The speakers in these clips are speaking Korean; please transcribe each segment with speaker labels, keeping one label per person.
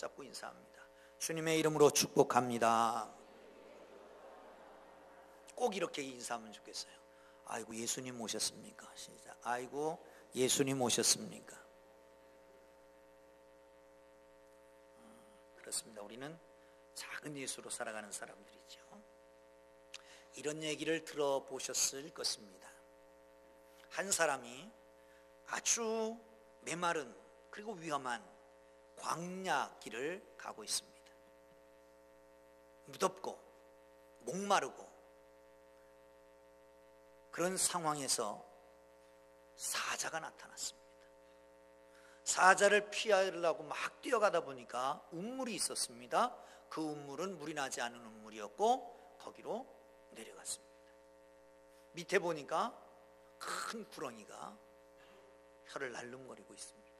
Speaker 1: 붙잡고 인사합니다. 주님의 이름으로 축복합니다. 꼭 이렇게 인사하면 좋겠어요. 아이고 예수님 오셨습니까? 시작. 아이고 예수님 오셨습니까? 그렇습니다. 우리는 작은 예수로 살아가는 사람들이죠. 이런 얘기를 들어보셨을 것입니다. 한 사람이 아주 메마른 그리고 위험한 광야 길을 가고 있습니다. 무덥고 목마르고 그런 상황에서 사자가 나타났습니다. 사자를 피하려고 막 뛰어가다 보니까 운물이 있었습니다. 그 운물은 물이 나지 않은 운물이었고 거기로 내려갔습니다. 밑에 보니까 큰 구렁이가 혀를 날름거리고 있습니다.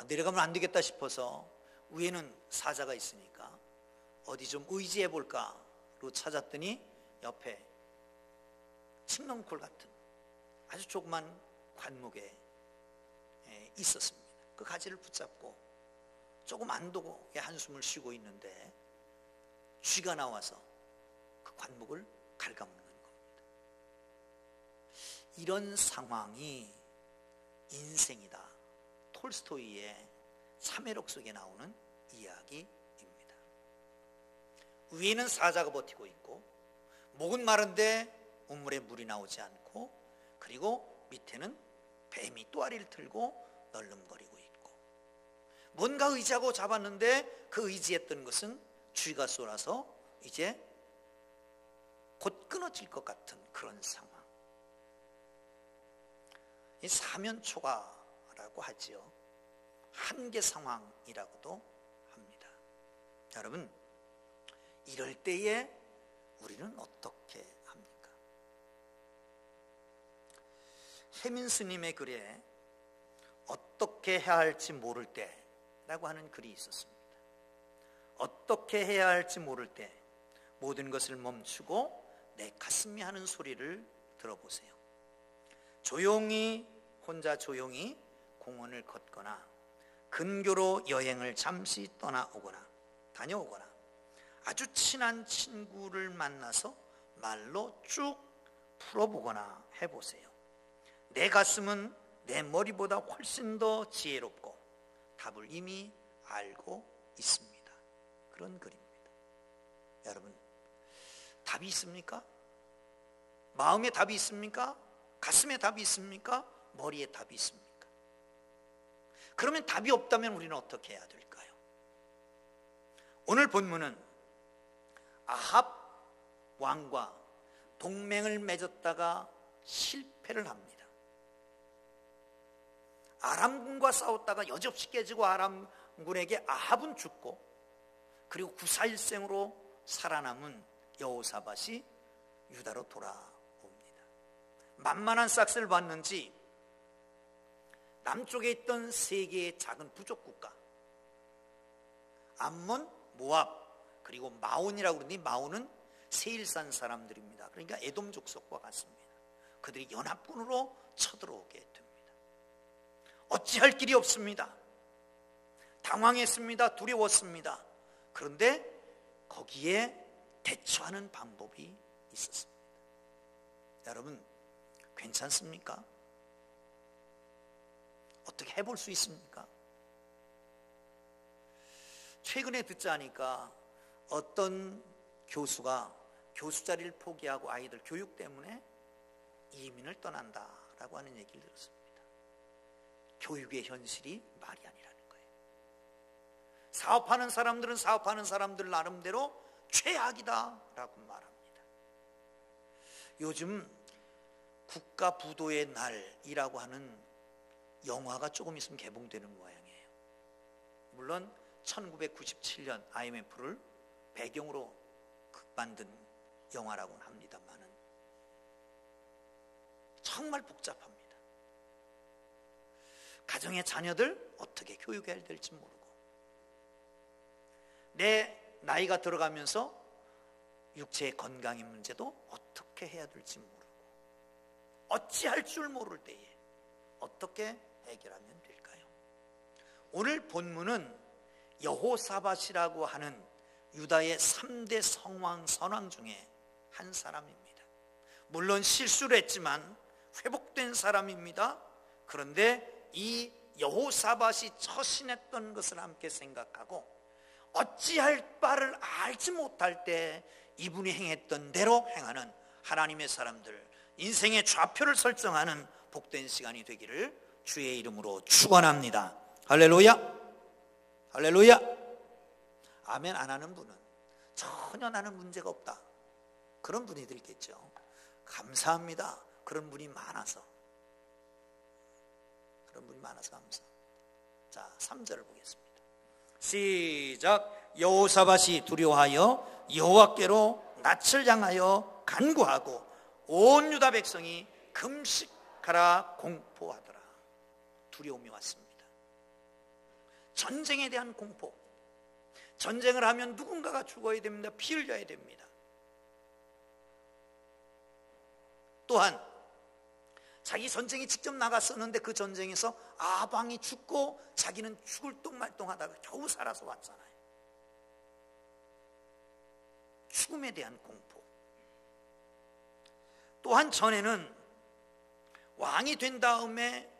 Speaker 1: 내려가면 안 되겠다 싶어서 위에는 사자가 있으니까 어디 좀 의지해 볼까로 찾았더니 옆에 칡렁콜 같은 아주 조그만 관목에 있었습니다. 그 가지를 붙잡고 조금 안도의 한숨을 쉬고 있는데 쥐가 나와서 그 관목을 갉아먹는 겁니다. 이런 상황이 인생이다. 톨스토이의 참회록 속에 나오는 이야기입니다. 위에는 사자가 버티고 있고 목은 마른데 운물에 물이 나오지 않고 그리고 밑에는 뱀이 또아리를 틀고 널름거리고 있고 뭔가 의지하고 잡았는데 그 의지했던 것은 쥐가 쏘라서 이제 곧 끊어질 것 같은 그런 상황. 이 사면초가라고 하지요. 한계 상황이라고도 합니다. 여러분, 이럴 때에 우리는 어떻게 합니까? 혜민 스님의 글에 어떻게 해야 할지 모를 때라고 하는 글이 있었습니다. 어떻게 해야 할지 모를 때 모든 것을 멈추고 내 가슴이 하는 소리를 들어보세요. 혼자 조용히 공원을 걷거나 근교로 여행을 잠시 다녀오거나 아주 친한 친구를 만나서 말로 쭉 풀어보거나 해보세요. 내 가슴은 내 머리보다 훨씬 더 지혜롭고 답을 이미 알고 있습니다. 그런 글입니다. 여러분, 답이 있습니까? 마음에 답이 있습니까? 가슴에 답이 있습니까? 머리에 답이 있습니까? 그러면 답이 없다면 우리는 어떻게 해야 될까요? 오늘 본문은 아합 왕과 동맹을 맺었다가 실패를 합니다. 아람군과 싸웠다가 여지없이 깨지고 아람군에게 아합은 죽고 그리고 구사일생으로 살아남은 여호사밧이 유다로 돌아옵니다. 만만한 싹스를 봤는지 남쪽에 있던 세 개의 작은 부족 국가 암몬, 모압 그리고 마온이라고 그러는데 마온은 세일산 사람들입니다. 그러니까 에돔 족속과 같습니다. 그들이 연합군으로 쳐들어오게 됩니다. 어찌할 길이 없습니다. 당황했습니다. 두려웠습니다. 그런데 거기에 대처하는 방법이 있었습니다. 여러분, 괜찮습니까? 어떻게 해볼 수 있습니까? 최근에 듣자 하니까 어떤 교수가 교수 자리를 포기하고 아이들 교육 때문에 이민을 떠난다라고 하는 얘기를 들었습니다. 교육의 현실이 말이 아니라는 거예요. 사업하는 사람들은 사업하는 사람들 나름대로 최악이다라고 말합니다. 요즘 국가부도의 날이라고 하는 영화가 조금 있으면 개봉되는 모양이에요. 물론 1997년 IMF를 배경으로 만든 영화라고는 합니다만은 정말 복잡합니다. 가정의 자녀들 어떻게 교육해야 될지 모르고 내 나이가 들어가면서 육체의 건강의 문제도 어떻게 해야 될지 모르고 어찌할 줄 모를 때에 어떻게 해결하면 될까요? 오늘 본문은 여호사밧이라고 하는 유다의 3대 선왕 중에 한 사람입니다. 물론 실수를 했지만 회복된 사람입니다. 그런데 이 여호사밧이 처신했던 것을 함께 생각하고 어찌할 바를 알지 못할 때 이분이 행했던 대로 행하는 하나님의 사람들, 인생의 좌표를 설정하는 복된 시간이 되기를 주의 이름으로 축원합니다. 할렐루야. 할렐루야. 아멘 안 하는 분은 전혀 나는 문제가 없다, 그런 분이들 있겠죠. 감사합니다. 그런 분이 많아서 감사합니다. 자, 3절을 보겠습니다. 시작. 여호사밧이 두려워하여 여호와께로 낯을 향하여 간구하고 온 유다 백성이 금식하라 공포하더라. 두려움이 왔습니다. 전쟁에 대한 공포. 전쟁을 하면 누군가가 죽어야 됩니다. 피 흘려야 됩니다. 또한 자기 전쟁에 직접 나갔었는데 그 전쟁에서 아방이 죽고 자기는 죽을 똥말똥하다가 겨우 살아서 왔잖아요. 죽음에 대한 공포. 또한 전에는 왕이 된 다음에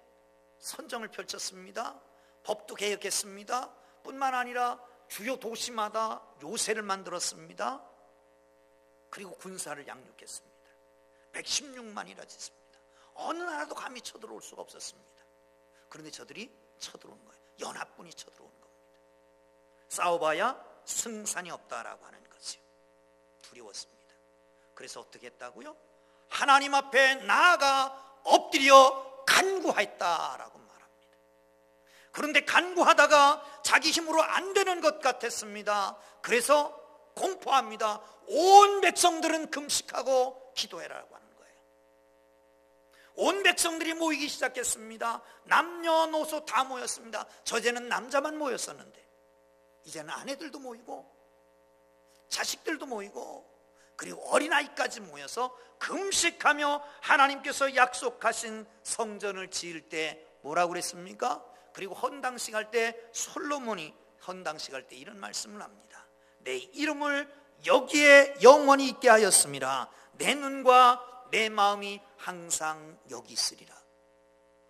Speaker 1: 선정을 펼쳤습니다. 법도 개혁했습니다. 뿐만 아니라 주요 도시마다 요새를 만들었습니다. 그리고 군사를 양육했습니다. 116만이라 짓습니다. 어느 나라도 감히 쳐들어올 수가 없었습니다. 그런데 저들이 쳐들어온 거예요. 연합군이 쳐들어온 겁니다. 싸워봐야 승산이 없다라고 하는 거죠. 두려웠습니다. 그래서 어떻게 했다고요? 하나님 앞에 나아가 엎드려 간구했다라고 말합니다. 그런데 간구하다가 자기 힘으로 안 되는 것 같았습니다. 그래서 공포합니다. 온 백성들은 금식하고 기도해라고 하는 거예요. 온 백성들이 모이기 시작했습니다. 남녀노소 다 모였습니다. 저제는 남자만 모였었는데 이제는 아내들도 모이고 자식들도 모이고 그리고 어린아이까지 모여서 금식하며 하나님께서 약속하신 성전을 지을 때 뭐라고 그랬습니까? 그리고 헌당식 할 때 솔로몬이 헌당식 할 때 이런 말씀을 합니다. 내 이름을 여기에 영원히 있게 하였습니다. 내 눈과 내 마음이 항상 여기 있으리라.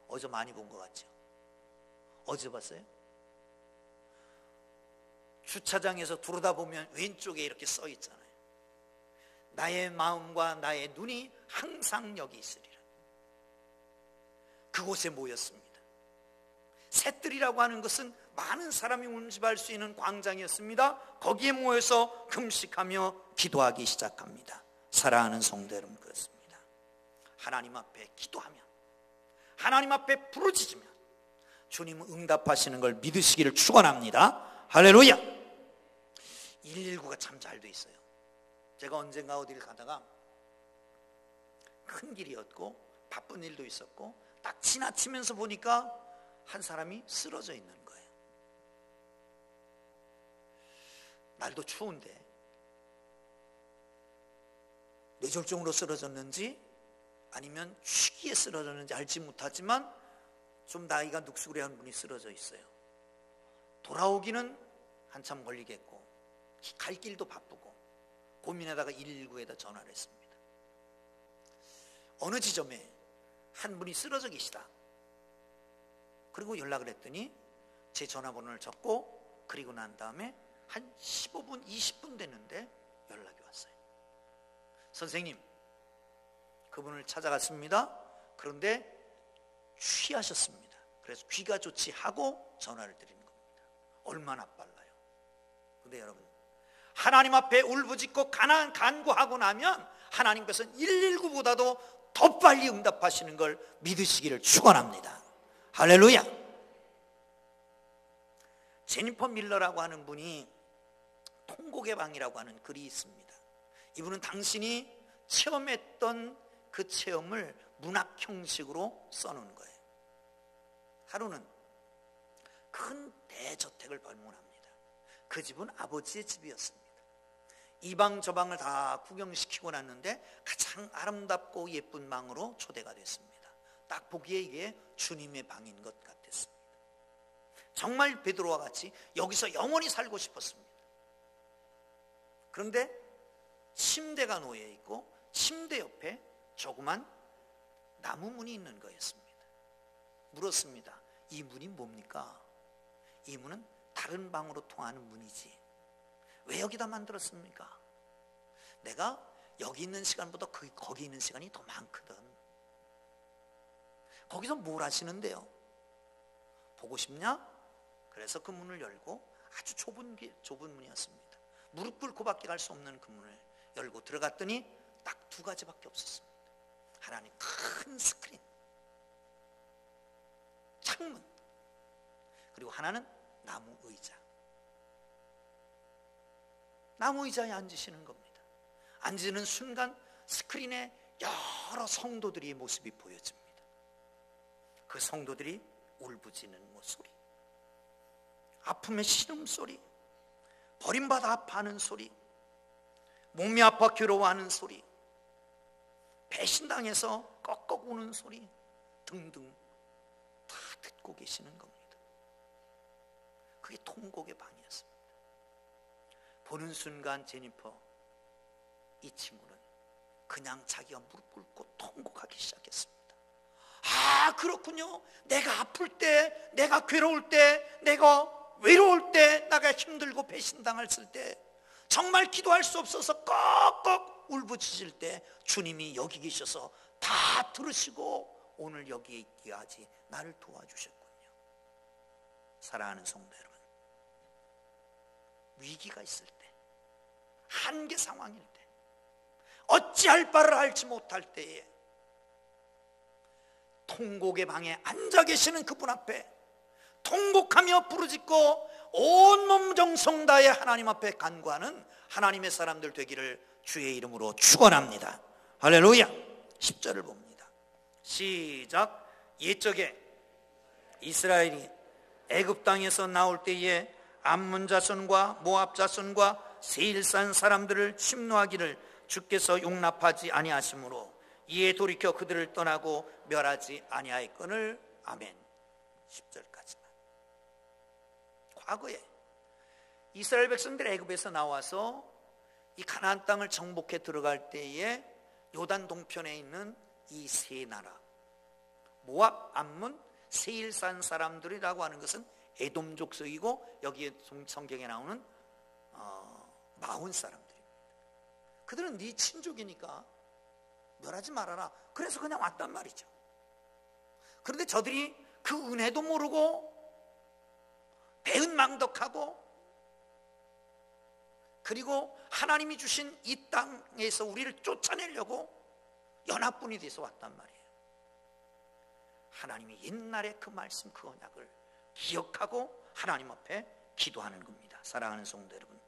Speaker 1: 어제 많이 본 것 같죠? 어제 봤어요? 주차장에서 들어다 보면 왼쪽에 이렇게 써 있잖아요. 나의 마음과 나의 눈이 항상 여기 있으리라. 그곳에 모였습니다. 셋들이라고 하는 것은 많은 사람이 운집할 수 있는 광장이었습니다. 거기에 모여서 금식하며 기도하기 시작합니다. 사랑하는 성도 여러분, 그렇습니다. 하나님 앞에 기도하면, 하나님 앞에 부르짖으면 주님은 응답하시는 걸 믿으시기를 축원합니다. 할렐루야. 119가 참 잘 돼 있어요. 제가 언젠가 어디를 가다가 큰 길이었고 바쁜 일도 있었고 딱 지나치면서 보니까 한 사람이 쓰러져 있는 거예요. 날도 추운데 뇌졸중으로 쓰러졌는지 아니면 취기에 쓰러졌는지 알지 못하지만 좀 나이가 눅수그레한 분이 쓰러져 있어요. 돌아오기는 한참 걸리겠고 갈 길도 바쁘고 고민하다가 119에다 전화를 했습니다. 어느 지점에 한 분이 쓰러져 계시다. 그리고 연락을 했더니 제 전화번호를 적고 그리고 난 다음에 한 15분, 20분 됐는데 연락이 왔어요. 선생님, 그분을 찾아갔습니다. 그런데 취하셨습니다. 그래서 귀가 좋지 하고 전화를 드리는 겁니다. 얼마나 빨라요. 그런데 여러분, 하나님 앞에 울부짖고 간구하고 나면 하나님께서는 119보다도 더 빨리 응답하시는 걸 믿으시기를 축원합니다. 할렐루야. 제니퍼 밀러라고 하는 분이 통곡의 방이라고 하는 글이 있습니다. 이분은 당신이 체험했던 그 체험을 문학 형식으로 써놓은 거예요. 하루는 큰 대저택을 방문합니다. 그 집은 아버지의 집이었습니다. 이 방 저 방을 다 구경시키고 났는데 가장 아름답고 예쁜 방으로 초대가 됐습니다. 딱 보기에 이게 주님의 방인 것 같았습니다. 정말 베드로와 같이 여기서 영원히 살고 싶었습니다. 그런데 침대가 놓여 있고 침대 옆에 조그만 나무 문이 있는 거였습니다. 물었습니다. 이 문이 뭡니까? 이 문은 다른 방으로 통하는 문이지 왜 여기다 만들었습니까? 내가 여기 있는 시간보다 거기 있는 시간이 더 많거든. 거기서 뭘 하시는데요? 보고 싶냐? 그래서 그 문을 열고 아주 좁은 문이었습니다. 무릎 꿇고밖에 갈 수 없는 그 문을 열고 들어갔더니 딱 두 가지밖에 없었습니다. 하나는 큰 스크린, 창문, 그리고 하나는 나무 의자. 나무 의자에 앉으시는 겁니다. 앉는 순간 스크린에 여러 성도들의 모습이 보여집니다. 그 성도들이 울부짖는 목소리, 아픔의 신음소리, 버림받아 아파하는 소리, 몸이 아파 괴로워하는 소리, 배신당해서 꺽꺽 우는 소리 등등 다 듣고 계시는 겁니다. 그게 통곡의 방이었습니다. 보는 순간 제니퍼, 이 친구는 그냥 자기가 무릎 꿇고 통곡하기 시작했습니다. 아, 그렇군요. 내가 아플 때, 내가 괴로울 때, 내가 외로울 때, 내가 힘들고 배신당했을 때, 정말 기도할 수 없어서 꺽꺽 울부짖을 때 주님이 여기 계셔서 다 들으시고 오늘 여기에 있기까지 나를 도와주셨군요. 사랑하는 성도 여러분, 위기가 있을 때, 한계 상황일 때, 어찌할 바를 알지 못할 때에 통곡의 방에 앉아 계시는 그분 앞에 통곡하며 부르짖고 온몸 정성 다해 하나님 앞에 간구하는 하나님의 사람들 되기를 주의 이름으로 축원합니다. 할렐루야. 10절을 봅니다. 시작. 옛적에 이스라엘이 애굽 땅에서 나올 때에 암몬 자손과 모압 자손과 세일산 사람들을 침노하기를 주께서 용납하지 아니하시므로 이에 돌이켜 그들을 떠나고 멸하지 아니하였거늘. 아멘. 10절까지만. 과거에 이스라엘 백성들 애굽에서 나와서 이 가나안 땅을 정복해 들어갈 때에 요단 동편에 있는 이 세 나라, 모압, 암몬, 세일산 사람들이라고 하는 것은 에돔 족속이고 여기에 성경에 나오는 마온 사람들입니다. 그들은 네 친족이니까 멸하지 말아라. 그래서 그냥 왔단 말이죠. 그런데 저들이 그 은혜도 모르고 배은망덕하고 그리고 하나님이 주신 이 땅에서 우리를 쫓아내려고 연합군이 돼서 왔단 말이에요. 하나님이 옛날에 그 말씀, 그 언약을 기억하고 하나님 앞에 기도하는 겁니다. 사랑하는 성도 여러분,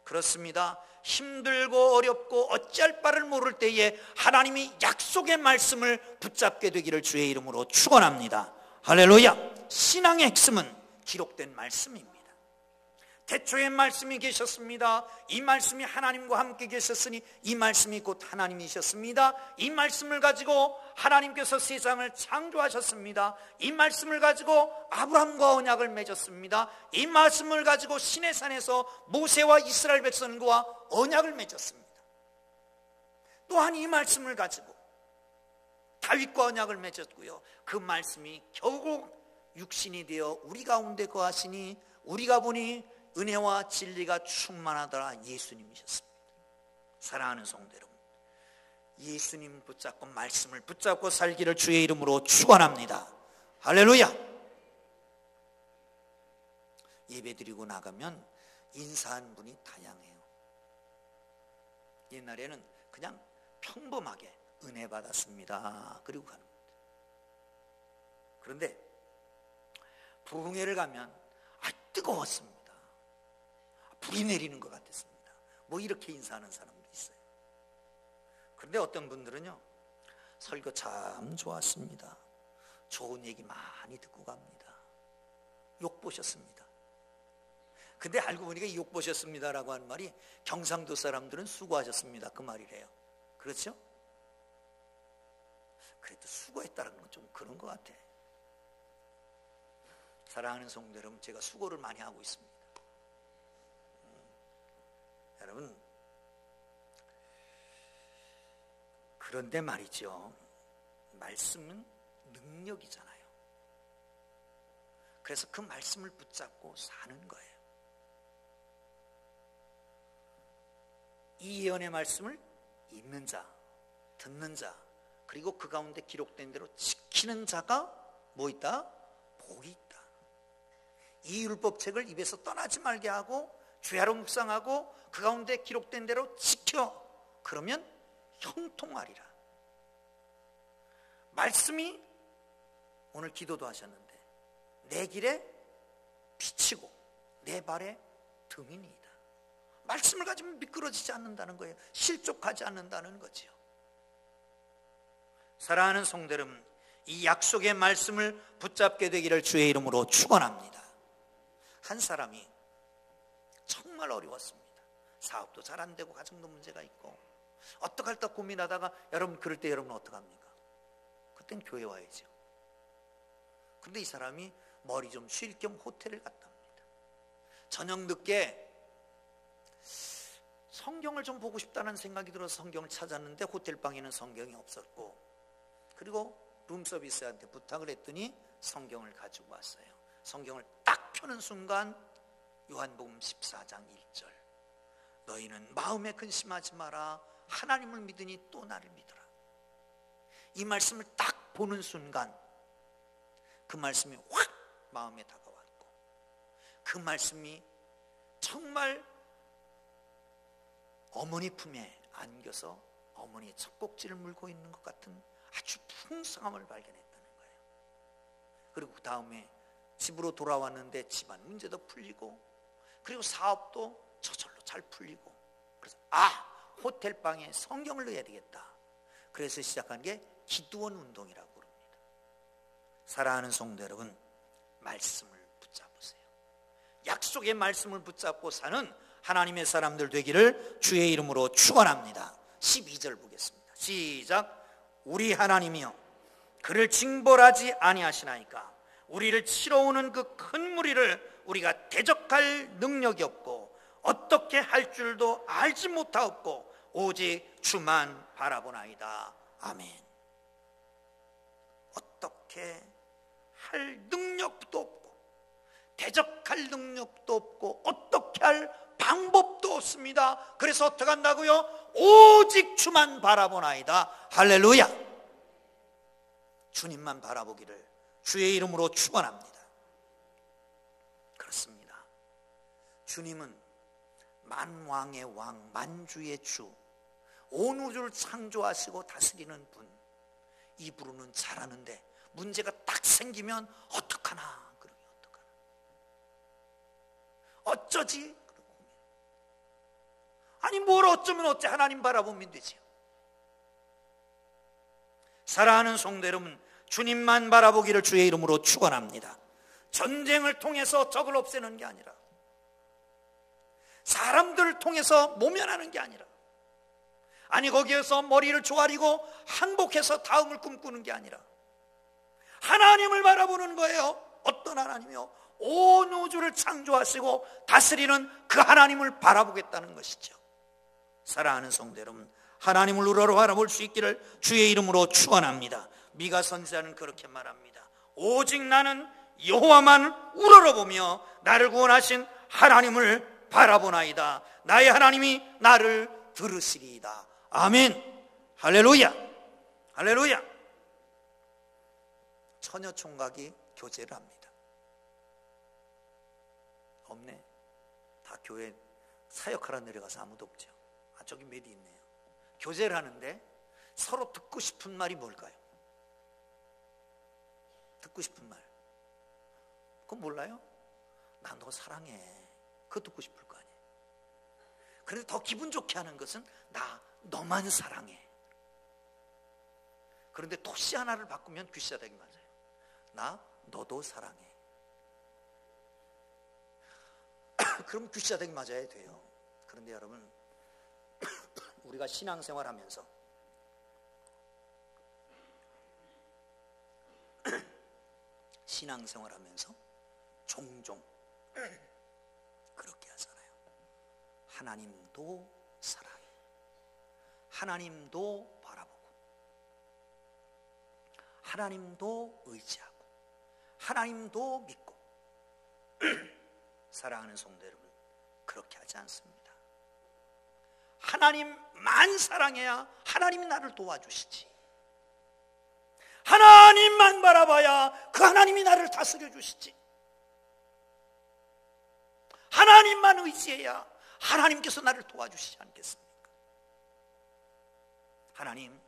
Speaker 1: 그렇습니다. 힘들고 어렵고 어찌할 바를 모를 때에 하나님이 약속의 말씀을 붙잡게 되기를 주의 이름으로 축원합니다. 할렐루야. 신앙의 핵심은 기록된 말씀입니다. 태초에 말씀이 계셨습니다. 이 말씀이 하나님과 함께 계셨으니 이 말씀이 곧 하나님이셨습니다. 이 말씀을 가지고 하나님께서 세상을 창조하셨습니다. 이 말씀을 가지고 아브라함과 언약을 맺었습니다. 이 말씀을 가지고 시내산에서 모세와 이스라엘 백성과 언약을 맺었습니다. 또한 이 말씀을 가지고 다윗과 언약을 맺었고요. 그 말씀이 결국 육신이 되어 우리 가운데 거하시니 우리가 보니 은혜와 진리가 충만하더라. 예수님이셨습니다. 사랑하는 성도 여러분, 예수님 붙잡고 말씀을 붙잡고 살기를 주의 이름으로 축원합니다. 할렐루야. 예배드리고 나가면 인사하는 분이 다양해요. 옛날에는 그냥 평범하게 은혜 받았습니다 그리고 가는 겁니다. 그런데 부흥회를 가면 뜨거웠습니다. 불이 내리는 것 같았습니다. 뭐 이렇게 인사하는 사람도 있어요. 그런데 어떤 분들은요, 설교 참 좋았습니다. 좋은 얘기 많이 듣고 갑니다. 욕 보셨습니다. 근데 알고 보니까 이 욕 보셨습니다라고 하는 말이 경상도 사람들은 수고하셨습니다 그 말이래요. 그렇죠? 그래도 수고했다는 건 좀 그런 것 같아. 사랑하는 성도 여러분, 제가 수고를 많이 하고 있습니다. 여러분, 그런데 말이죠, 말씀은 능력이잖아요. 그래서 그 말씀을 붙잡고 사는 거예요. 이 예언의 말씀을 읽는 자, 듣는 자, 그리고 그 가운데 기록된 대로 지키는 자가 뭐 있다? 복이 있다. 이 율법책을 입에서 떠나지 말게 하고 주야로 묵상하고 그 가운데 기록된 대로 지켜. 그러면 형통하리라. 말씀이 오늘 기도도 하셨는데 내 길에 비치고 내 발에 등이니이다. 말씀을 가지면 미끄러지지 않는다는 거예요. 실족하지 않는다는 거지요. 사랑하는 성도 여러분, 이 약속의 말씀을 붙잡게 되기를 주의 이름으로 축원합니다. 한 사람이 정말 어려웠습니다. 사업도 잘 안 되고 가정도 문제가 있고 어떡할까 고민하다가, 여러분 그럴 때 여러분은 어떡합니까? 그땐 교회 와야죠. 그런데 이 사람이 머리 좀 쉴 겸 호텔을 갔답니다. 저녁 늦게 성경을 좀 보고 싶다는 생각이 들어서 성경을 찾았는데 호텔방에는 성경이 없었고, 그리고 룸서비스한테 부탁을 했더니 성경을 가지고 왔어요. 성경을 딱 펴는 순간 요한복음 14장 1절, 너희는 마음에 근심하지 마라, 하나님을 믿으니 또 나를 믿으라. 이 말씀을 딱 보는 순간 그 말씀이 확 마음에 다가왔고, 그 말씀이 정말 어머니 품에 안겨서 어머니의 젖꼭지를 물고 있는 것 같은 아주 풍성함을 발견했다는 거예요. 그리고 그 다음에 집으로 돌아왔는데 집안 문제도 풀리고, 그리고 사업도 저절로 잘 풀리고, 그래서 호텔방에 성경을 넣어야 되겠다. 그래서 시작한 게 기도원 운동이라고 그럽니다. 사랑하는 성도 여러분, 말씀을 붙잡으세요. 약속의 말씀을 붙잡고 사는 하나님의 사람들 되기를 주의 이름으로 축원합니다. 12절 보겠습니다. 시작. 우리 하나님이여, 그를 징벌하지 아니하시나이까. 우리를 치러 오는 그 큰 무리를 우리가 대적할 능력이 없고 어떻게 할 줄도 알지 못하옵고 오직 주만 바라보나이다. 아멘. 어떻게 할 능력도 없고 대적할 능력도 없고 어떻게 할 방법도 없습니다. 그래서 어떻게 한다고요? 오직 주만 바라보나이다. 할렐루야. 주님만 바라보기를 주의 이름으로 축원합니다. 그렇습니다. 주님은 만왕의 왕, 만주의 주, 온 우주를 창조하시고 다스리는 분. 이 부르는 잘하는데 문제가 딱 생기면 어떡하나, 그러면 어떡하나, 어쩌지? 아니 뭘 어쩌면 어째, 하나님 바라보면 되지요. 사랑하는 성도 여러분, 주님만 바라보기를 주의 이름으로 축원합니다. 전쟁을 통해서 적을 없애는 게 아니라, 사람들을 통해서 모면하는 게 아니라, 아니 거기에서 머리를 조아리고 항복해서 다음을 꿈꾸는 게 아니라 하나님을 바라보는 거예요. 어떤 하나님이요? 온 우주를 창조하시고 다스리는 그 하나님을 바라보겠다는 것이죠. 사랑하는 성도 여러분, 하나님을 우러러 바라볼 수 있기를 주의 이름으로 축원합니다. 미가 선지자는 그렇게 말합니다. 오직 나는 여호와만 우러러보며 나를 구원하신 하나님을 바라보나이다. 나의 하나님이 나를 들으시리이다. 아멘. 할렐루야. 할렐루야. 처녀 총각이 교제를 합니다. 없네. 다 교회 사역하러 내려가서 아무도 없죠. 저기 몇이 있네요. 교제를 하는데 서로 듣고 싶은 말이 뭘까요? 듣고 싶은 말, 그건 몰라요? 나 너 사랑해. 그거 듣고 싶을 거 아니에요. 그래서 더 기분 좋게 하는 것은 나 너만 사랑해. 그런데 토시 하나를 바꾸면 귀싸대기 맞아요. 나 너도 사랑해. 그럼 귀싸대기 맞아야 돼요. 그런데 여러분, 우리가 신앙생활하면서 종종 그렇게 하잖아요. 하나님도 사랑해, 하나님도 바라보고, 하나님도 의지하고, 하나님도 믿고. 사랑하는 성도 여러분, 그렇게 하지 않습니다. 하나님만 사랑해야 하나님이 나를 도와주시지, 하나님만 바라봐야 그 하나님이 나를 다스려 주시지, 하나님만 의지해야 하나님께서 나를 도와주시지 않겠습니까? 하나님,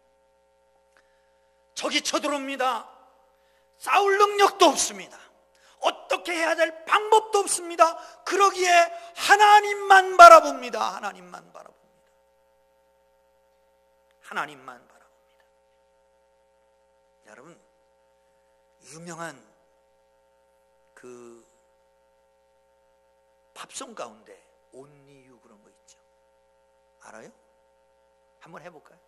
Speaker 1: 적이 쳐들어옵니다. 싸울 능력도 없습니다. 어떻게 해야 될 방법도 없습니다. 그러기에 하나님만 바라봅니다. 하나님만 바라봅니다. 하나님만 바라봅니다. 여러분, 유명한 그 팝송 가운데 Only You 그런 거 있죠. 알아요? 한번 해볼까요?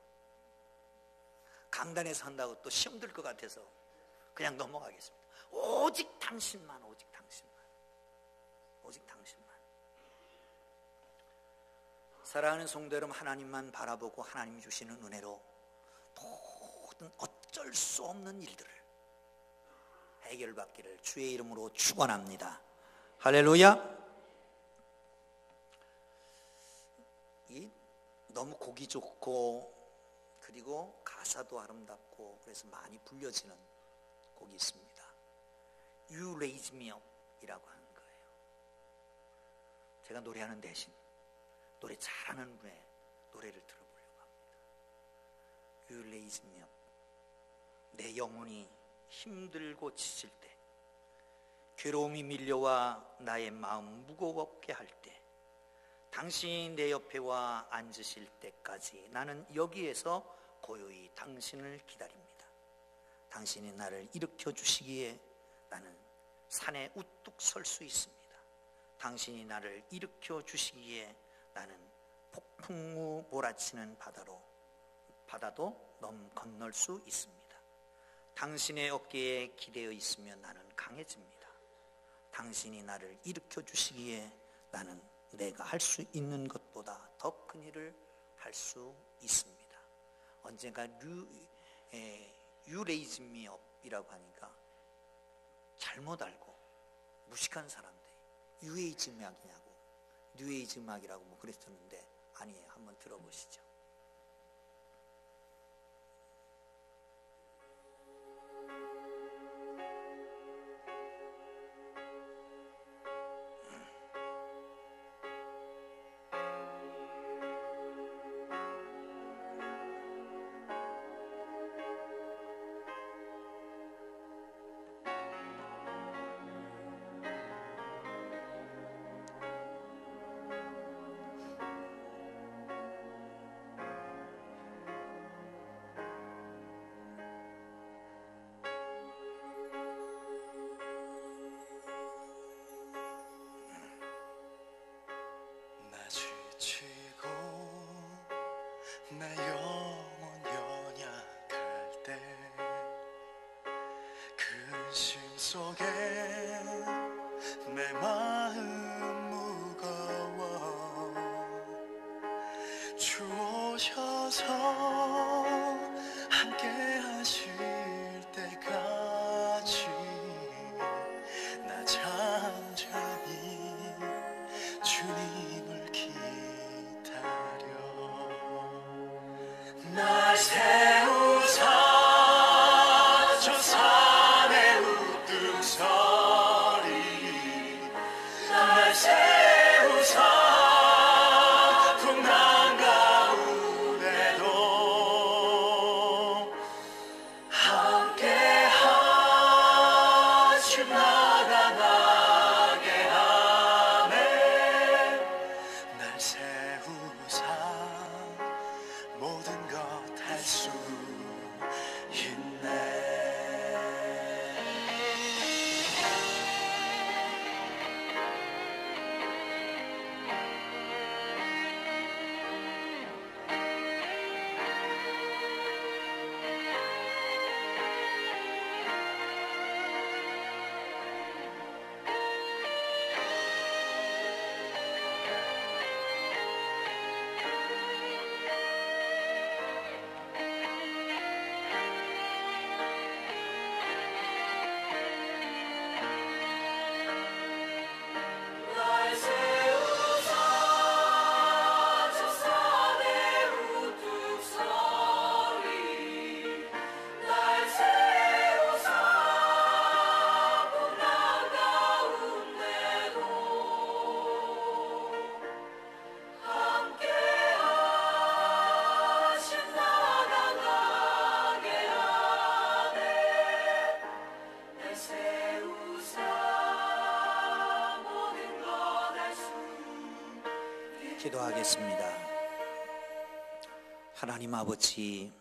Speaker 1: 강단에서 한다고 또 시험 들 것 같아서 그냥 넘어가겠습니다. 오직 당신만, 오직 당신만, 오직 당신만. 사랑하는 성도 여러분, 하나님만 바라보고 하나님이 주시는 은혜로 모든 어쩔 수 없는 일들을 해결받기를 주의 이름으로 축원합니다. 할렐루야. 이 너무 곡이 좋고 그리고 가사도 아름답고 그래서 많이 불려지는 곡이 있습니다. You Raise Me Up 이라고 하는 거예요. 제가 노래하는 대신 노래 잘하는 분의 노래를 들어보려고 합니다. You Raise Me Up. 내 영혼이 힘들고 지칠 때, 괴로움이 밀려와 나의 마음 무겁게 할 때, 당신이 내 옆에 와 앉으실 때까지 나는 여기에서 고요히 당신을 기다립니다. 당신이 나를 일으켜 주시기에 나는 산에 우뚝 설 수 있습니다. 당신이 나를 일으켜 주시기에 나는 폭풍 후 몰아치는 바다도 건널 수 있습니다. 당신의 어깨에 기대어 있으면 나는 강해집니다. 당신이 나를 일으켜 주시기에 나는 내가 할 수 있는 것보다 더 큰 일을 할 수 있습니다. 언젠가 You Raise Me Up 이라고 하니까 잘못 알고 무식한 사람들이 뉴에이지 음악이냐고, 뉴에이지 음악이라고 뭐 그랬었는데 아니에요. 한번 들어보시죠.
Speaker 2: 지치고 내 영혼 연약할 때 근심 속에 내 마음 무거워 주 오셔서 함께 하실 때까지 나 잠잠히 주님을 기다려 날 세우사 저 산의 우등설이 날 세우사 풍랑 가운데도
Speaker 1: 기도하겠습니다. 하나님 아버지,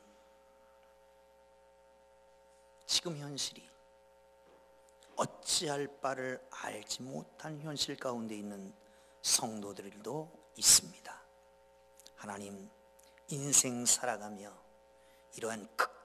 Speaker 1: 지금 현실이 어찌할 바를 알지 못한 현실 가운데 있는 성도들도 있습니다. 하나님, 인생 살아가며 이러한 극